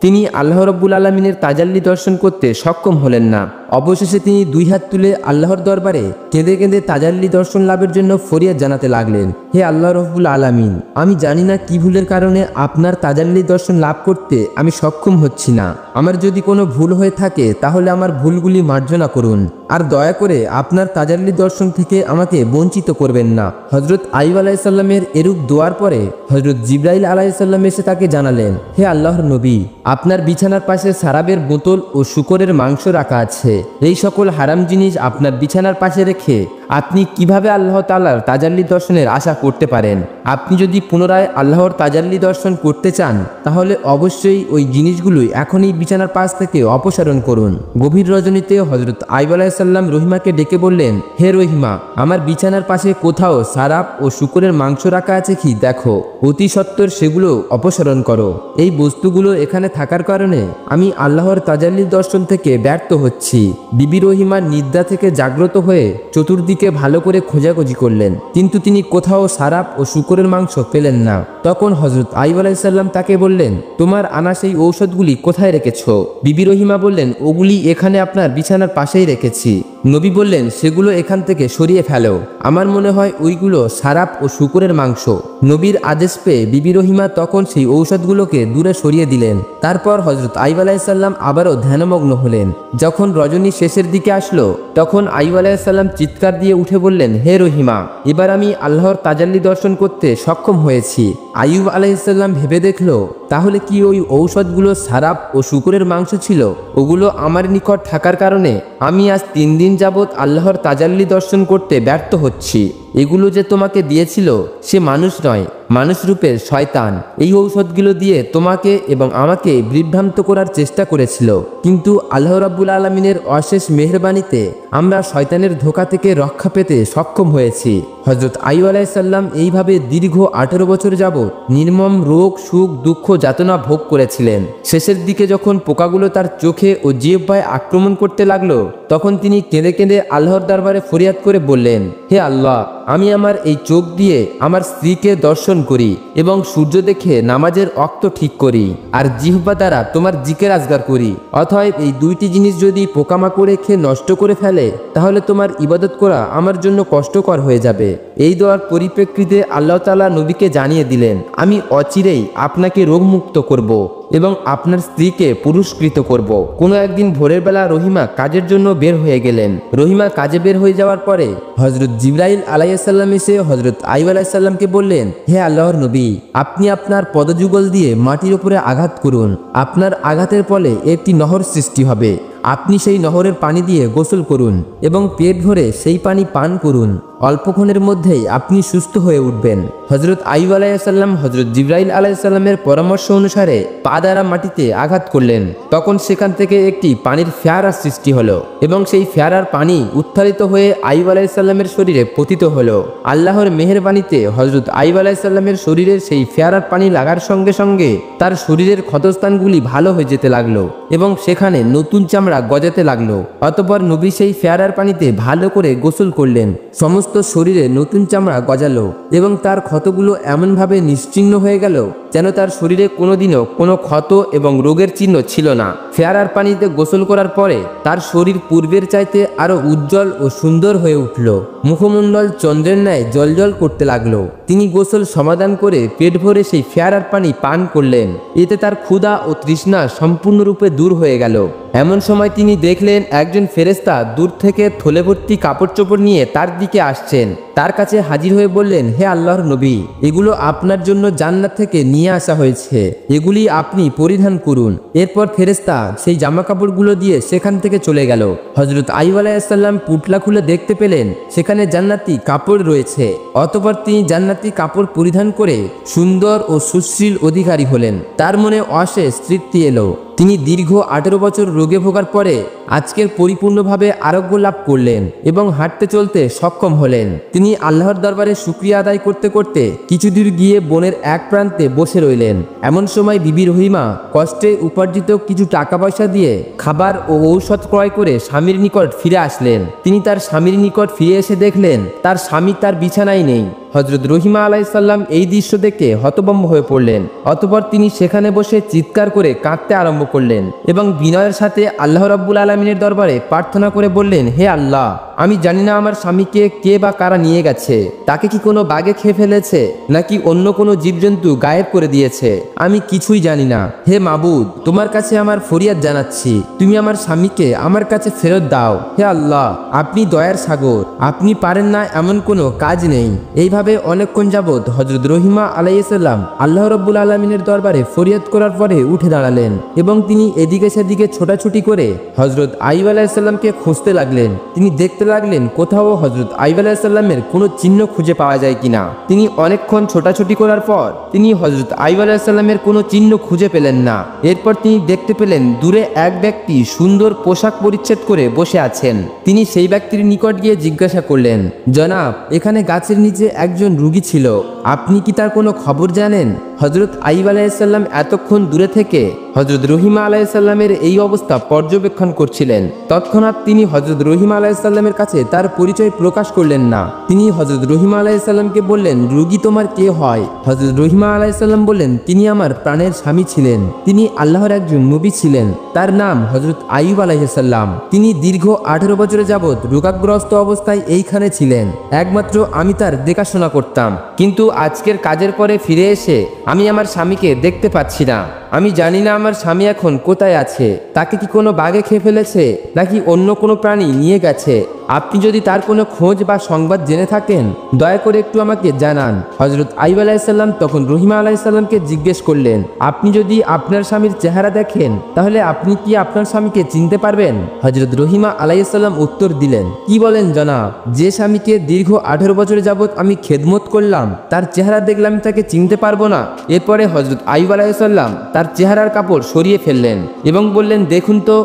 তিনি আল্লাহ রাব্বুল আলামিনের তাজাল্লি দর্শন করতে সক্ষম হলেন না। অবশেষে তিনি 2 হাত তুলে আল্লাহর দরবারে কেঁদে কেঁদে তাজাল্লি দর্শন লাভের জন্য ফরিয়াদ জানাতে লাগলেন, হে আল্লাহ রাব্বুল আলামিন, আমি জানি না কি ভুলের কারণে আপনার তাজাল্লি দর্শন লাভ করতে আমি সক্ষম হচ্ছি না। আমার যদি কোনো ভুল হয়ে থাকে তাহলে আমার ভুলগুলি মার্জনা করুন, আর দয়া করে আপনার তাজাল্লি দর্শন থেকে আমাকে বঞ্চিত করবেন না। হযরত আইয়ুব আলাইহিস সালামের এরূপ দোয়ার পরে হযরত জিবরাইল আলাইহিস সালাম এসে তাকে জানালেন, হে আল্লাহর নবী, আপনার বিছানার পাশে সারাবের বোতল ও শূকরের মাংস রাখা আছে। এই সকল হারাম জিনিস আপনার বিছানার পাশে রেখে আপনি কিভাবে আল্লাহ তাআলার তাজাল্লি দর্শনের আশা করতে পারেন? আপনি যদি পুনরায় আল্লাহর তাজাল্লি দর্শন করতে চান তাহলে অবশ্যই ওই জিনিসগুলোই এখনই বিছানার পাশ থেকে অপসারণ করুন। গভীর রজনীতে হযরত আইয়ুব আলাইহিস সালাম রহিমাকে ডেকে বললেন, হে রহিমা, আমার বিছানার পাশে কোথাও সারাব ও শূকরের মাংস রাখা আছে কি দেখো, অতি সত্বর সেগুলো অপসারণ করো। এই বস্তুগুলো এখানে থাকার কারণে আমি আল্লাহর তাজাল্লি দর্শন থেকে ব্যর্থ হচ্ছি। বিবি রহিমার নিদ্রা থেকে জাগ্রত হয়ে চতুর্দিকে ভালো করে খোঁজাখুঁজি করলেন, কিন্তু তিনি কোথাও সারাব ও শূকরের মাংস পেলেন না। তখন হযরত আইয়ুব আলাইহিস সালাম তাকে বললেন, তোমার আনা সেই ঔষধগুলি কোথায় রেখেছো? বিবি রহিমা বললেন, ওগুলি এখানে আপনার বিছানার পাশেই রেখেছি। নবী বললেন, সেগুলো এখান থেকে সরিয়ে ফেলো, আমার মনে হয় ওইগুলো সারাব ও শূকরের মাংস। নবীর আদেশ পেয়ে বিবি রহিমা তখন সেই ঔষধগুলোকে দূরে সরিয়ে দিলেন। তারপর হযরত আইয়ুব আলাইহিস সালাম আবারও ধ্যানমগ্ন হলেন। যখন রজনী শেষের দিকে আসলো তখন আইয়ুব আলাইহিস সালাম চিৎকার দিয়ে উঠে বললেন, হে রহিমা, এবার আমি আল্লাহর তাজাল্লি দর্শন করতে সক্ষম হয়েছি। আইয়ুব আলাইহিস সালাম ভেবে দেখলো, তাহলে কি ওই ঔষধগুলো সারাব ও শূকরের মাংস ছিল? ওগুলো আমার নিকট থাকার কারণে আমি আজ 3 দিন যাবৎ আল্লাহর তাজাল্লি দর্শন করতে ব্যর্থ হচ্ছি। এগুলো যে তোমাকে দিয়েছিল সে মানুষ নয়, মানুষ রূপের শয়তান। এই ঔষধগুলো দিয়ে তোমাকে এবং আমাকে বিভ্রান্ত করার চেষ্টা করেছিল, কিন্তু আল্লাহ রাব্বুল আলামিনের অশেষ মেহেরবানিতে আমরা শয়তানের ধোঁকা থেকে রক্ষা পেতে সক্ষম হয়েছি। হযরত আইয়ুব আলাইহিস সালাম এইভাবে দীর্ঘ 18 বছর যাবৎ নির্মম রোগ, সুখ, দুঃখ, যাতনা ভোগ করেছিলেন। শেষের দিকে যখন পোকাগুলো তার চোখে ও জিহ্বায় আক্রমণ করতে লাগলো, তখন তিনি কেঁদে কেঁদে আল্লাহর দরবারে ফরিয়াদ করে বললেন, হে আল্লাহ, আমি আমার এই চোখ দিয়ে আমার স্ত্রীকে দর্শন করি এবং সূর্য দেখে নামাজের ওয়াক্ত ঠিক করি, আর জিহ্বা দ্বারা তোমার জিকির আজগার করি। অতএব এই দুইটি জিনিস যদি পোকামাকড়ে খেয়ে নষ্ট করে ফেলে, তাহলে তোমার ইবাদত করা আমার জন্য কষ্টকর হয়ে যাবে। এই দোয়ার পরিপ্রেক্ষিতে আল্লাহ তাআলা নবীকে জানিয়ে দিলেন, আমি অচিরেই আপনাকে রোগমুক্ত করব এবং আপনার স্ত্রীকে পুরস্কৃত করব। কোনো একদিন ভোরের বেলা রহিমা কাজের জন্য বের হয়ে গেলেন। রহিমা কাজে বের হয়ে যাওয়ার পরে হযরত জিবরাইল আলাইহিস সালাম এসে হযরত আইয়ুব আলাইহিস সালামকে বললেন, হে আল্লাহর নবী, আপনি আপনার পদযুগল দিয়ে মাটির উপরে আঘাত করুন। আপনার আঘাতের ফলে একটি নহর সৃষ্টি হবে। আপনি সেই নহরের পানি দিয়ে গোসল করুন এবং পেট ভরে সেই পানি পান করুন। অল্পক্ষণের মধ্যেই আপনি সুস্থ হয়ে উঠবেন। হযরত আইয়ুব আলাইহিস সালাম হযরত জিবরাইল আলাইহিস সালামের পরামর্শ অনুসারে পা দ্বারা মাটিতে আঘাত করলেন। তখন সেখান থেকে একটি পানির ফোয়ারা সৃষ্টি হলো এবং সেই ফোয়ারার পানি উত্থালিত হয়ে আইয়ুব আলাইহিস সালামের শরীরে পতিত হলো। আল্লাহর মেহেরবানিতে হযরত আইয়ুব আলাইহিস সালামের শরীরে সেই ফোয়ারার পানি লাগার সঙ্গে সঙ্গে তার শরীরের ক্ষতস্থানগুলি ভালো হয়ে যেতে লাগলো এবং সেখানে নতুন চামড়া গজাতে লাগলো। অতঃপর নবী সেই ফোয়ারার পানিতে ভালো করে গোসল করলেন। সমস্ত শরীরে নতুন চামড়া গজালো এবং তার ক্ষতগুলো এমনভাবে নিশ্চিহ্ন হয়ে গেল যেন তার শরীরে কোনোদিনও কোনো ক্ষত এবং রোগের চিহ্ন ছিল না। ফোয়ারার পানিতে গোসল করার পরে তার শরীর পূর্বের চাইতে আরো উজ্জ্বল ও সুন্দর হয়ে উঠল। মুখমণ্ডল চন্দ্রের ন্যায় জ্বলজ্বল করতে লাগলো। তিনি গোসল সমাধান করে পেট ভরে সেই ফোয়ারার পানি পান করলেন। এতে তার ক্ষুধা ও তৃষ্ণা সম্পূর্ণরূপে দূর হয়ে গেল। এমন সময় তিনি দেখলেন একজন ফেরেশতা দূর থেকে থলে ভর্তি কাপড় চোপড় নিয়ে তার দিকে আসছেন। তার কাছে হাজির হয়ে বললেন, হে আল্লাহর নবী, এগুলো আপনার জন্য জান্নাত থেকে নিয়ে আসা হয়েছে, এগুলি আপনি পরিধান করুন। এরপর ফেরেশতা সেই জামা কাপড়গুলো দিয়ে সেখান থেকে চলে গেল। হযরত আইয়ুব আলাইহিস সালাম পুটলা খুলে দেখতে পেলেন সেখানে জান্নাতি কাপড় রয়েছে। অতঃপর তিনি জান্নাতি কাপড় পরিধান করে সুন্দর ও সুশীল অধিকারী হলেন। তার মনে অশেষ তৃপ্তি এলো। তিনি দীর্ঘ 18 বছর রোগে ভোগার পরে আজকের পরিপূর্ণভাবে আরোগ্য লাভ করলেন এবং হাঁটতে চলতে সক্ষম হলেন। তিনি আল্লাহর দরবারে শুকরিয়া আদায় করতে করতে কিছু দূর গিয়ে বনের এক প্রান্তে বসে রইলেন। এমন সময় বিবি রহিমা কষ্টে উপার্জিত কিছু টাকা পয়সা দিয়ে খাবার ও ঔষধ ক্রয় করে স্বামীর নিকট ফিরে আসলেন। তিনি তার স্বামীর নিকট ফিরে এসে দেখলেন তার স্বামী তার বিছানায় নেই। হযরত রহিমা আলাইহিস সালাম এই দৃশ্য দেখে হতভম্ব হয়ে পড়লেন। অতঃপর তিনি সেখানে বসে চিৎকার করে কাঁদতে আরম্ভ করলেন এবং বিনয়ের সাথে আল্লাহ রাব্বুল আলামিনের দরবারে প্রার্থনা করে বললেন, হে আল্লাহ, আমি জানি না আমার স্বামীকে কে বা কারা নিয়ে গেছে। তাকে কি কোনো বাঘে খেয়ে ফেলেছে নাকি অন্য কোনো জীবজন্তু গায়েব করে দিয়েছে, আমি কিছুই জানি না। হে মাবুদ, তোমার কাছে আমার ফরিয়াদ জানাচ্ছি, তুমি আমার স্বামীকে আমার কাছে ফেরত দাও। হে আল্লাহ, আপনি দয়ার সাগর, আপনি পারেন না এমন কোনো কাজ নেই। এইভাবে অনেকক্ষণ যাবৎ হযরত রহিমা আলাইহিস সালাম আল্লাহ রাব্বুল আলামিনের দরবারে ফরিয়াদ করার পরে উঠে দাঁড়ালেন এবং তিনি এদিকে সেদিকে ছোটাছুটি করে হযরত আইয়ুব আলাইহিস সালামকে খুঁজতে লাগলেন। তিনি দেখতে লাগলেন কোথাও হযরত আইয়ুব আলাইহিস সালামের কোনো চিহ্ন খুঁজে পাওয়া যায় কিনা। তিনি অনেকক্ষণ ছোটাছুটি করার পর তিনি হযরত আইয়ুব আলাইহিস সালামের কোনো চিহ্ন খুঁজে পেলেন না। এরপর তিনি দেখতে পেলেন দূরে এক ব্যক্তি সুন্দর পোশাক পরিচ্ছদ করে বসে আছেন। তিনি সেই ব্যক্তির নিকট গিয়ে জিজ্ঞাসা করলেন, জনাব, এখানে গাছের নিচে একজন রোগী ছিল, আপনি কি তার কোনো খবর জানেন? হযরত আইয়ুব আলাইহিস সালাম এতক্ষণ দূরে থেকে হযরত রহিমা আলাইহিস সালামের এই অবস্থা পর্যবেক্ষণ করছিলেন। তৎক্ষণাৎ তিনি হযরত রহিমা আলাইহিস সালামের কাছে তার পরিচয় প্রকাশ করলেন না। তিনি হযরত রহিমা আলাইহিস সালামকে বললেন, রোগী তোমার কে হয়? হযরত রহিমা আলাইহিস সালাম বললেন, তিনি আমার প্রাণের স্বামী ছিলেন, তিনি আল্লাহর একজন নবী ছিলেন, তার নাম হযরত আইয়ুব আলাইহিস সালাম। তিনি দীর্ঘ 18 বছর যাবৎ রোগাগ্রস্ত অবস্থায় এইখানে ছিলেন, একমাত্র আমি তার দেখাশোনা করতাম। কিন্তু আজকের কাজের পরে ফিরে এসে আমি আমার স্বামীকে দেখতে পাচ্ছি না। আমি জানি না আমার স্বামী এখন কোথায় আছে, তাকে কি কোনো বাঘে খেয়ে ফেলেছে নাকি অন্য কোনো প্রাণী নিয়ে গেছে। আপনি যদি তার কোনো খোঁজ বা সংবাদ জেনে থাকেন দয়া করে একটু আমাকে জানান। হযরত আইয়ুব আলাইহিসসালাম তখন রহিমা আলাইহিসসালামকে জিজ্ঞেস করলেন, আপনি যদি আপনার স্বামীর চেহারা দেখেন তাহলে আপনি কি আপনার স্বামীকে চিনতে পারবেন? হযরত রহিমা আলাইহিসসালাম উত্তর দিলেন, কি বলেন জনাব, যে স্বামীকে দীর্ঘ 18 বছর যাবৎ আমি খেদমত করলাম তার চেহারা দেখলে আমি তাকে চিনতে পারবো না? এরপরে হযরত আইয়ুব আলাইহিসসালাম তার চেহারার কাপড় সরিয়ে ফেললেন এবং বললেন, দেখুন তো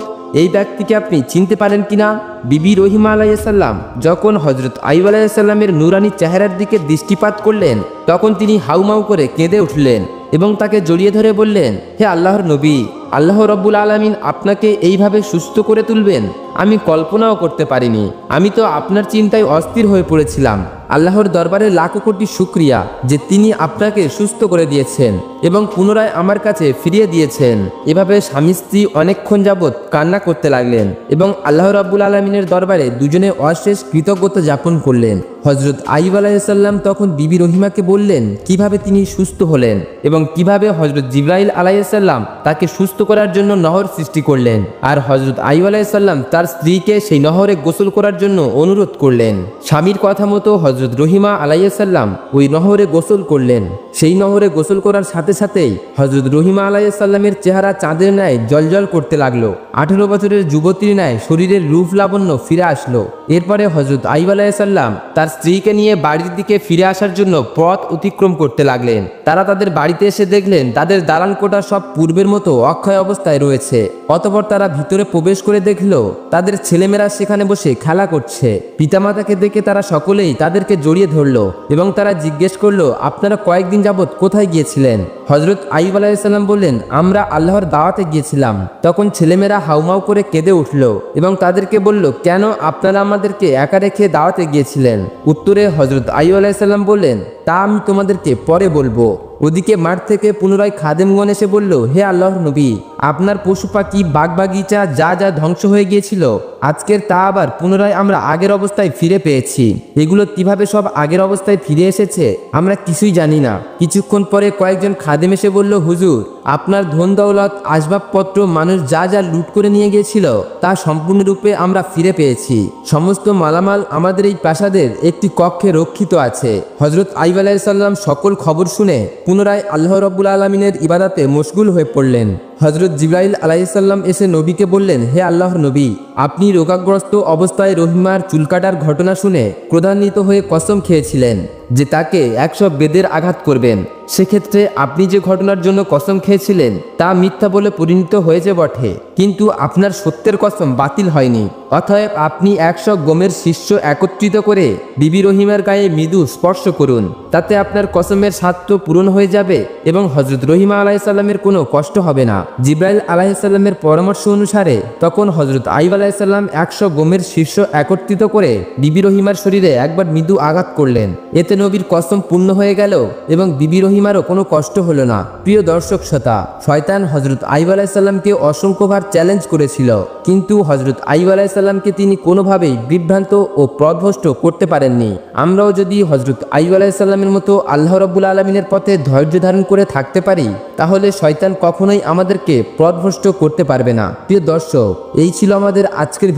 এই ব্যক্তিকে আপনি চিনতে পারেন কিনা? বিবি রহিমা আলাইহিসসালাম যখন হযরত আইয়ুব আলাইহিসসালামের নুরানি চেহারার দিকে দৃষ্টিপাত করলেন তখন তিনি হাউমাউ করে কেঁদে উঠলেন এবং তাকে জড়িয়ে ধরে বললেন, হে আল্লাহর নবী, আল্লাহ রব্বুল আলামিন আপনাকে এইভাবে সুস্থ করে তুলবেন আমি কল্পনাও করতে পারিনি। আমি তো আপনার চিন্তায় অস্থির হয়ে পড়েছিলাম। আল্লাহর দরবারে লাখো কোটি শুকরিয়া যে তিনি আপনাকে সুস্থ করে দিয়েছেন এবং পুনরায় আমার কাছে ফিরিয়ে দিয়েছেন। এভাবে স্বামী স্ত্রী অনেকক্ষণ যাবৎ কান্না করতে লাগলেন এবং আল্লাহ রাব্বুল আলামিনের দরবারে দুজনে অশেষ কৃতজ্ঞতা যাপন করলেন। হযরত আইয়ুব আলাইহিসসালাম তখন বিবি রহিমাকে বললেন কিভাবে তিনি সুস্থ হলেন এবং কিভাবে হযরত জিবরাইল আলাইহিসসালাম তাকে সুস্থ করার জন্য নহর সৃষ্টি করলেন আর হযরত আইয়ুব আলাইহিসসালাম তার স্ত্রীকে সেই নহরে গোসল করার জন্য অনুরোধ করলেন। স্বামীর কথা মতো হযরত রহিমা আলাইহিসসালাম ওই নহরে গোসল করলেন। সেই নহরে গোসল করার সাথে সাথেই হযরত রহিমা আলাইহিসসালামের চেহারা চাঁদের ন্যায় জ্বলজ্বল করতে লাগলো। 18 বছরের যুবতীর ন্যায় শরীরের রূপ লাবণ্য ফিরে আসলো। এরপরে হযরত আইয়ুব আলাইহিসসালাম তার স্ত্রীকে নিয়ে বাড়ির দিকে ফিরে আসার জন্য পথ অতিক্রম করতে লাগলেন। তারা তাদের বাড়িতে এসে দেখলেন তাদের দালান কোঠা সব পূর্বের মতো অক্ষয় অবস্থায় রয়েছে। অতঃপর তারা ভিতরে প্রবেশ করে দেখল তাদের ছেলেমেয়েরা সেখানে বসে খেলা করছে। পিতামাতাকে দেখে তারা সকলেই তাদেরকে জড়িয়ে ধরল এবং তারা জিজ্ঞেস করলো, আপনারা কয়েকদিন যাবৎ কোথায় গিয়েছিলেন? হযরত আইয়ুব আলাইহিসসালাম বললেন, আমরা আল্লাহর দাওয়াতে গিয়েছিলাম। তখন ছেলেমেয়েরা হাউমাউ করে কেঁদে উঠল এবং তাদেরকে বলল, কেন আপনারা আমাদেরকে একা রেখে দাওয়াতে গিয়েছিলেন? উত্তরে হযরত আইয়ুব আলাইহিসসালাম বললেন, তা আমি তোমাদেরকে পরে বলবো। ওদিকে মাঠ থেকে পুনরায় খাদেমগণ এসে বলল, হে আল্লাহর নবী, আপনার পশু পাখি বাগবাগিচা যা যা ধ্বংস হয়ে গিয়েছিল আজকের তা আবার পুনরায় আমরা আগের অবস্থায় ফিরে পেয়েছি। এগুলো কিভাবে সব আগের অবস্থায় ফিরে এসেছে আমরা কিছুই জানি না। কিছুক্ষণ পরে কয়েকজন খাদেম এসে বলল, হুজুর, আপনার ধন দৌলত আসবাবপত্র মানুষ যা যা লুট করে নিয়ে গিয়েছিল তা সম্পূর্ণরূপে আমরা ফিরে পেয়েছি। সমস্ত মালামাল আমাদের এই প্রাসাদের একটি কক্ষে রক্ষিত আছে। হযরত আইয়ুব আলাইহিসসালাম সকল খবর শুনে পুনরায় আল্লাহ রাব্বুল আলামিনের ইবাদতে মশগুল হয়ে পড়লেন। হযরত জিবরাইল আলাইহিসসালাম এসে নবীকে বললেন, হে আল্লাহর নবী, আপনি রোগাগ্রস্ত অবস্থায় রহিমার চুল কাটার ঘটনা শুনে ক্রোধান্বিত হয়ে কসম খেয়েছিলেন যে তাকে 100 বেদের আঘাত করবেন। সেক্ষেত্রে আপনি যে ঘটনার জন্য কসম খেয়েছিলেন তা মিথ্যা বলে পরিণত হয়েছে বটে, কিন্তু আপনার সত্যের কসম বাতিল হয়নি। অতএব আপনি 100 গমের শীর্ষ একত্রিত করে বিবি রহিমার গায়ে মৃদু স্পর্শ করুন, তাতে আপনার কসমের স্বার্থ পূরণ হয়ে যাবে এবং হযরত রহিমা আলাইহিসসালামের কোনো কষ্ট হবে না। জিবরাইল আলাইহিসসালামের পরামর্শ অনুসারে তখন হযরত আইয়ুব আলাইহিসসালাম 100 গমের শীর্ষ একত্রিত করে বিবি রহিমার শরীরে একবার মৃদু আঘাত করলেন। এতে নবীর কসম পূর্ণ হয়ে গেল এবং বিবি রহিমারও কোনো কষ্ট হলো না। প্রিয় দর্শক শ্রোতা, শয়তান হযরত আইয়ুব আলাইহিসসালামকে অসংখ্যবার চ্যালেঞ্জ করেছিল, কিন্তু হযরত আইয়ুব আলাইহিসসালামকে তিনি কোনোভাবেই বিভ্রান্ত ও পথভ্রষ্ট করতে পারেননি। আমরাও যদি হযরত আইয়ুব আলাইহিসসালামের মতো আল্লাহ রাব্বুল আলামিনের পথে ধৈর্য ধারণ করে থাকতে পারি তাহলে শয়তান কখনোই আমাদেরকে পথভ্রষ্ট করতে পারবে না। প্রিয় দর্শক, এই ছিল আমাদের আজকের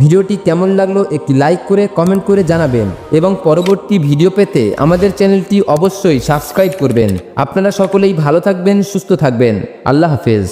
ভিডিওটি কেমন লাগলো একটি লাইক করে কমেন্ট করে জানাবেন এবং পরবর্তী ভিডিও পেতে আমাদের চ্যানেলটি অবশ্যই সাবস্ক্রাইব করবেন। আপনারা সকলেই ভালো থাকবেন, সুস্থ থাকবেন। আল্লাহ হাফেজ।